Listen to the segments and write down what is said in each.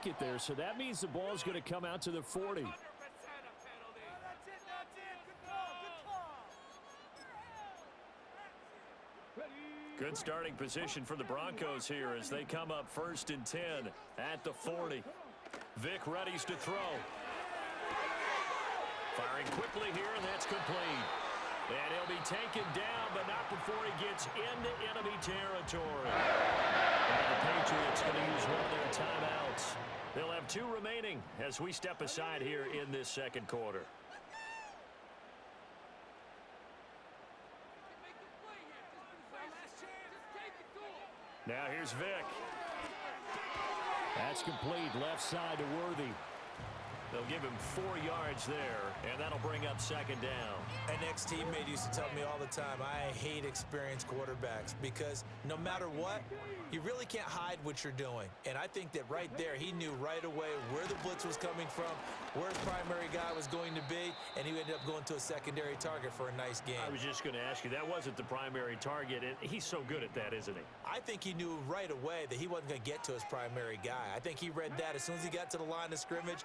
make it there, so that means the ball is going to come out to the 40. Good starting position for the Broncos here as they come up 1st and 10 at the 40. Vic readies to throw. Firing quickly here, and that's complete. And he'll be taken down, but not before he gets into enemy territory. And the Patriots going to use one of their timeouts. They'll have 2 remaining as we step aside here in this second quarter. Now here's Vic. That's complete. Left side to Worthy. They'll give him 4 yards there, and that'll bring up 2nd down. An ex-teammate used to tell me all the time, I hate experienced quarterbacks because no matter what, you really can't hide what you're doing. And I think that right there, he knew right away where the blitz was coming from, where his primary guy was going to be, and he ended up going to a secondary target for a nice game. I was just going to ask you, that wasn't the primary target, and he's so good at that, isn't he? I think he knew right away that he wasn't going to get to his primary guy. I think he read that as soon as he got to the line of scrimmage,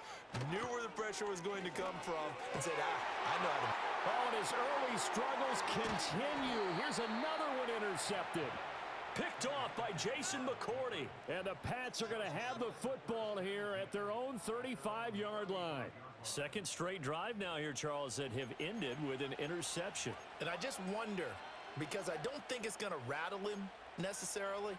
knew where the pressure was going to come from, and said, I know how to. Oh, and his early struggles continue. Here's another one intercepted. Picked off by Jason McCourty. And the Pats are going to have the football here at their own 35-yard line. Second straight drive now here, Charles, that have ended with an interception. And I just wonder, because I don't think it's going to rattle him necessarily,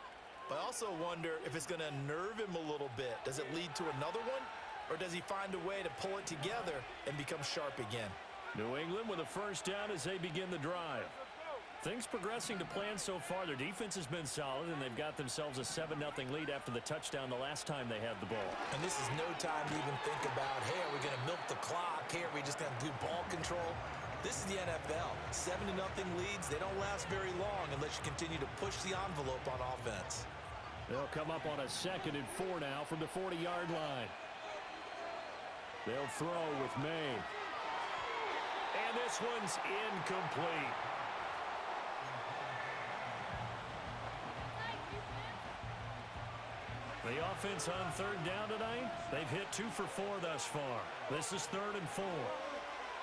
but I also wonder if it's going to unnerve him a little bit. Does it lead to another one? Or does he find a way to pull it together and become sharp again? New England with a first down as they begin the drive. Things progressing to plan so far. Their defense has been solid, and they've got themselves a 7-0 lead after the touchdown the last time they had the ball. And this is no time to even think about, hey, are we going to milk the clock? Hey, are we just going to do ball control? This is the NFL. 7-0 leads, they don't last very long unless you continue to push the envelope on offense. They'll come up on a 2nd and 4 now from the 40-yard line. They'll throw with May. And this one's incomplete. The offense on 3rd down tonight, they've hit 2 for 4 thus far. This is 3rd and 4.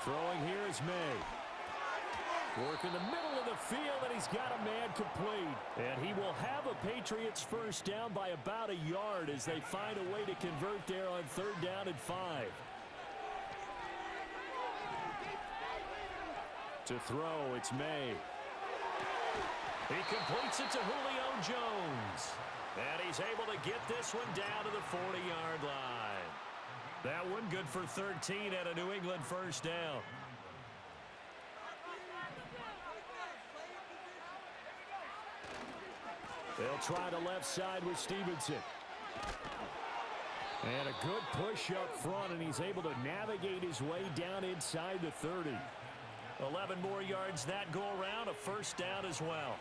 Throwing here is May. Work in the middle of the field, and he's got a man complete. And he will have a Patriots first down by about a yard as they find a way to convert there on 3rd down and 5. To throw, it's May. He completes it to Julio Jones. And he's able to get this one down to the 40-yard line. That one good for 13 and a New England first down. They'll try the left side with Stevenson. And a good push up front, and he's able to navigate his way down inside the 30. 11 more yards that go around, a first down as well.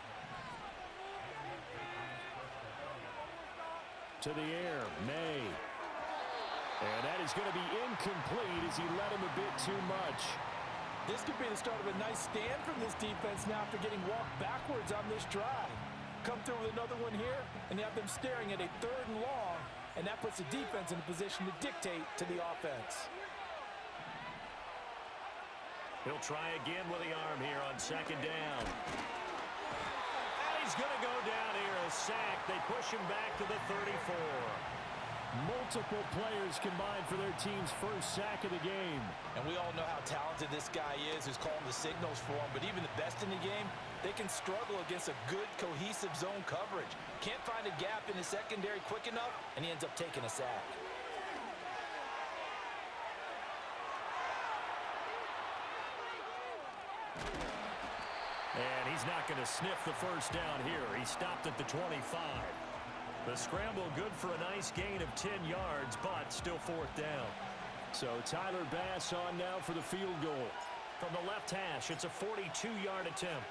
To the air, May. And that is going to be incomplete as he led him a bit too much. This could be the start of a nice stand from this defense now after getting walked backwards on this drive. Come through with another one here, and you have them staring at a 3rd and long, and that puts the defense in a position to dictate to the offense. He'll try again with the arm here on 2nd down. He's going to go down here, a sack. They push him back to the 34. Multiple players combined for their team's first sack of the game. And we all know how talented this guy is who's calling the signals for him. But even the best in the game, they can struggle against a good, cohesive zone coverage. Can't find a gap in the secondary quick enough, and he ends up taking a sack. And he's not going to sniff the first down here. He stopped at the 25. The scramble good for a nice gain of 10 yards, but still 4th down. So Tyler Bass on now for the field goal. From the left hash, it's a 42-yard attempt.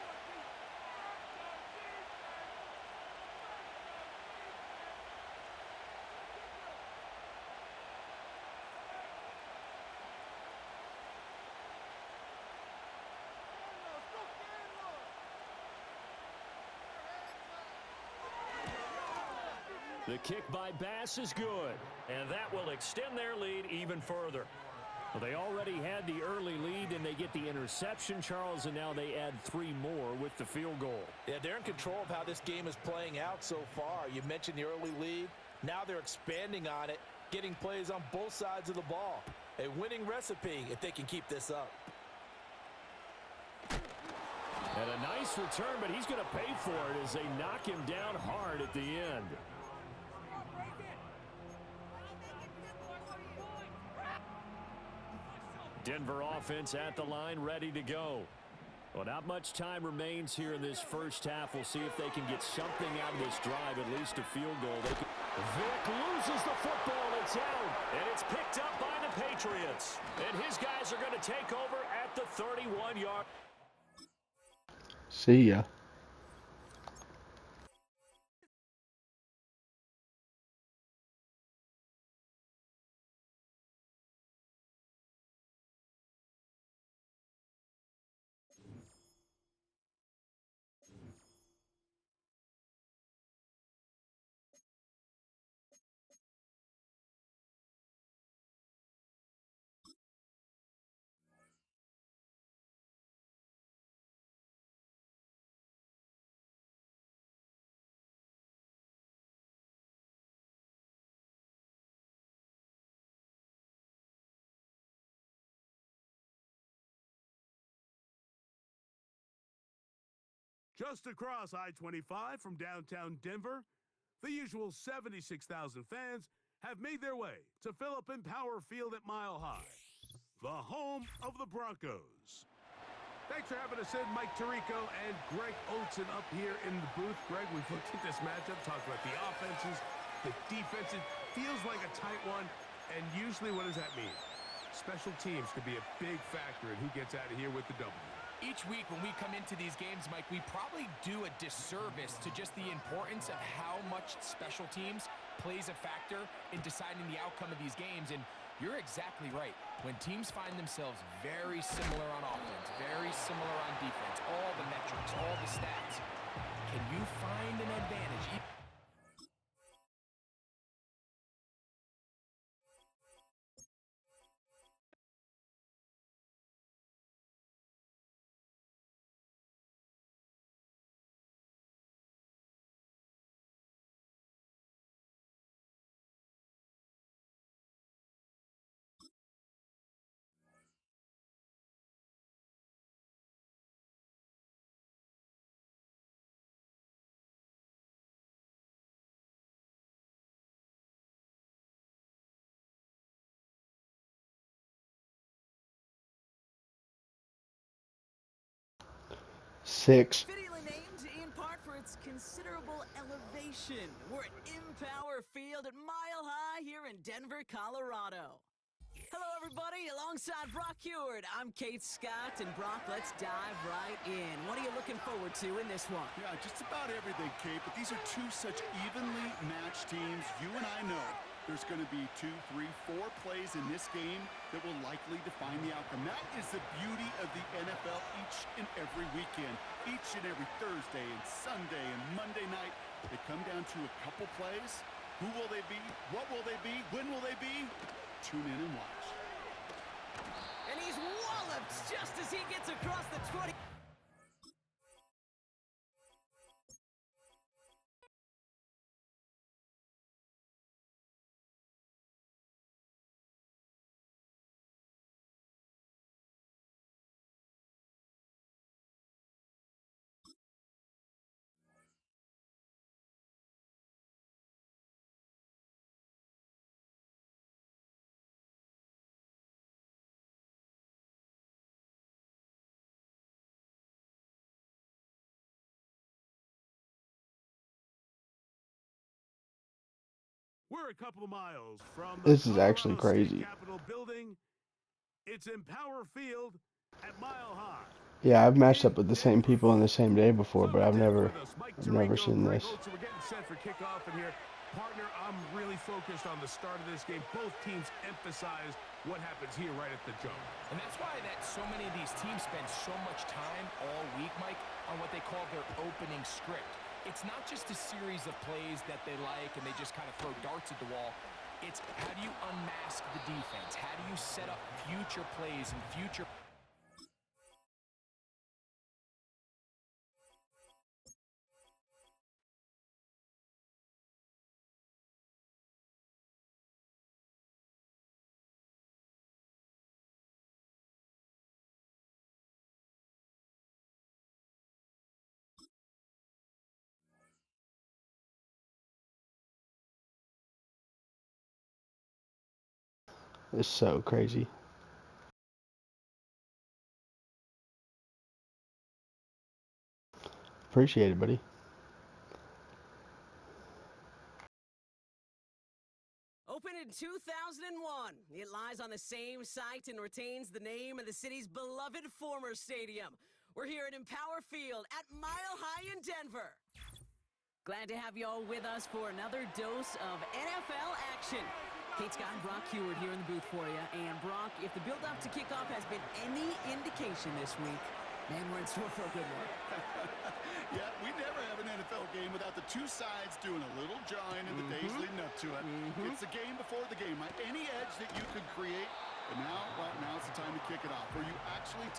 The kick by Bass is good, and that will extend their lead even further. Well, they already had the early lead, and they get the interception, Charles, and now they add 3 more with the field goal. Yeah, they're in control of how this game is playing out so far. You mentioned the early lead. Now they're expanding on it, getting plays on both sides of the ball. A winning recipe if they can keep this up. And a nice return, but he's going to pay for it as they knock him down hard at the end. Denver offense at the line, ready to go. Well, not much time remains here in this first half. We'll see if they can get something out of this drive, at least a field goal. Vic loses the football. It's out, and it's picked up by the Patriots. And his guys are going to take over at the 31-yard. See ya. Just across I-25 from downtown Denver, the usual 76,000 fans have made their way to Philip Power Field at Mile High, the home of the Broncos. Thanks for having us in, Mike Tirico and Greg Olson up here in the booth. Greg, we've looked at this matchup, talked about the offenses, the defenses. Feels like a tight one, and usually what does that mean? Special teams could be a big factor in who gets out of here with the W. Each week when we come into these games, Mike, we probably do a disservice to just the importance of how much special teams plays a factor in deciding the outcome of these games. And you're exactly right. When teams find themselves very similar on offense, very similar on defense, all the metrics, all the stats, can you find an advantage? Six. Fittingly named in part for its considerable elevation. We're at Empower Field at Mile High here in Denver, Colorado. Hello, everybody. Alongside Brock Heward, I'm Kate Scott. And Brock, let's dive right in. What are you looking forward to in this one? Yeah, just about everything, Kate. But these are two such evenly matched teams. You and I know there's going to be 2, 3, 4 plays in this game that will likely define the outcome. That is the beauty of the NFL each and every weekend. Each and every Thursday and Sunday and Monday night, they come down to a couple plays. Who will they be? What will they be? When will they be? Tune in and watch. And he's walloped just as he gets across the 20. We're a couple of miles from This is the actually Colorado State crazy. Capitol building. It's Empower Field at Mile High. Yeah, I've matched up with the same people on the same day before, but I've never seen this. We're getting set for kickoff in here. Partner, I'm really focused on the start of this game. Both teams emphasize what happens here right at the jump. And that's why that so many of these teams spend so much time all week, Mike, on what they call their opening script. It's not just a series of plays that they like and they just kind of throw darts at the wall. It's how do you unmask the defense? How do you set up future plays and future... It's so crazy. Appreciate it, buddy. Opened in 2001, it lies on the same site and retains the name of the city's beloved former stadium. We're here at Empower Field at Mile High in Denver. Glad to have you all with us for another dose of NFL action. Kate Scott and Brock Heward here in the booth for you. And Brock, if the build-up to kickoff has been any indication this week, man, we're in store for a good one. Yeah, we never have an NFL game without the two sides doing a little jawing in the days leading up to it. It's the game before the game, right? Any edge that you could create, but now, well, now's the time to kick it off, where you actually...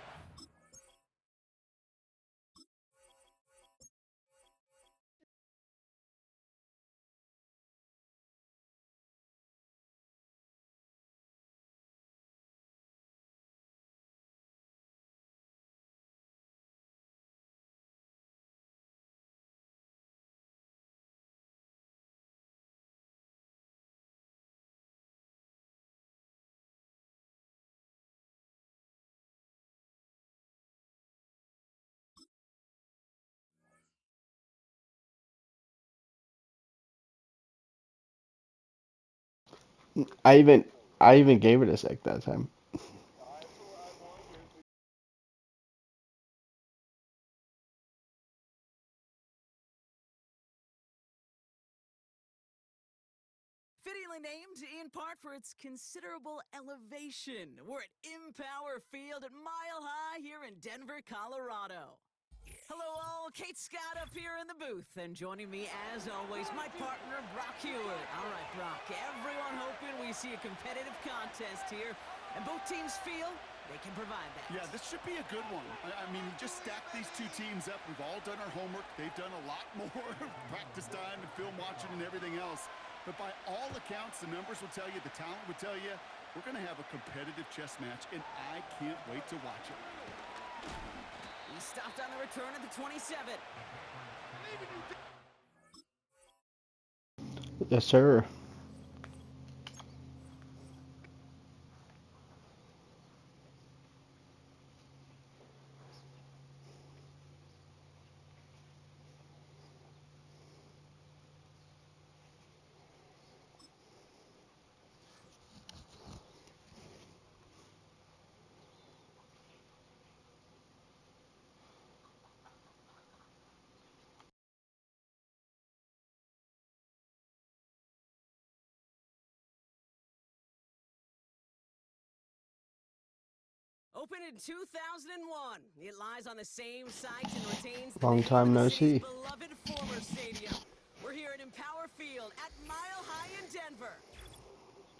I even gave it a sec that time. Fittingly named in part for its considerable elevation. We're at Empower Field at Mile High here in Denver, Colorado. Hello all, Kate Scott up here in the booth, and joining me as always, my partner, Brock Heward. All right, Brock, everyone hoping we see a competitive contest here, and both teams feel they can provide that. Yeah, this should be a good one. I mean, you just stack these two teams up. We've all done our homework. They've done a lot more practice time and film watching and everything else. But by all accounts, the numbers will tell you, the talent will tell you, we're going to have a competitive chess match, and I can't wait to watch it. He stopped on the return at the 27. Yes, sir. Opened in 2001, it lies on the same site and retains the Long name time of the no city's see. beloved former stadium. We're here at Empower Field at Mile High in Denver.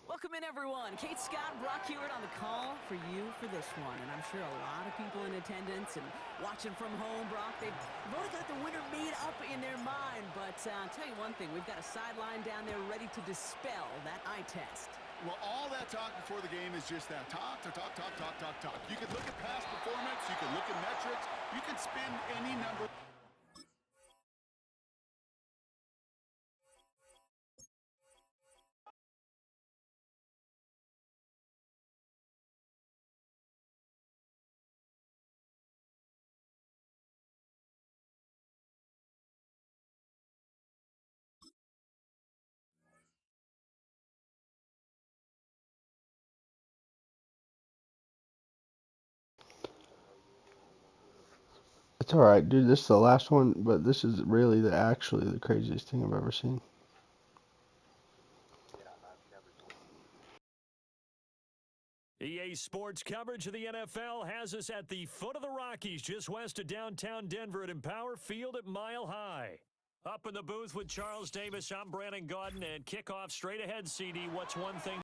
Welcome in, everyone. Kate Scott, Brock Heward on the call for you for this one. And I'm sure a lot of people in attendance and watching from home, Brock, they've already got the winner made up in their mind. But I'll tell you one thing, we've got a sideline down there ready to dispel that eye test. Well, all that talk before the game is just that. Talk. You can look at past performance. You can look at metrics. You can spin any number. It's alright, dude. This is the last one, but this is really actually the craziest thing I've ever seen. EA Sports coverage of the NFL has us at the foot of the Rockies, just west of downtown Denver at Empower Field at Mile High. Up in the booth with Charles Davis, I'm Brandon Gaudin, and kickoff straight ahead, CD. What's one thing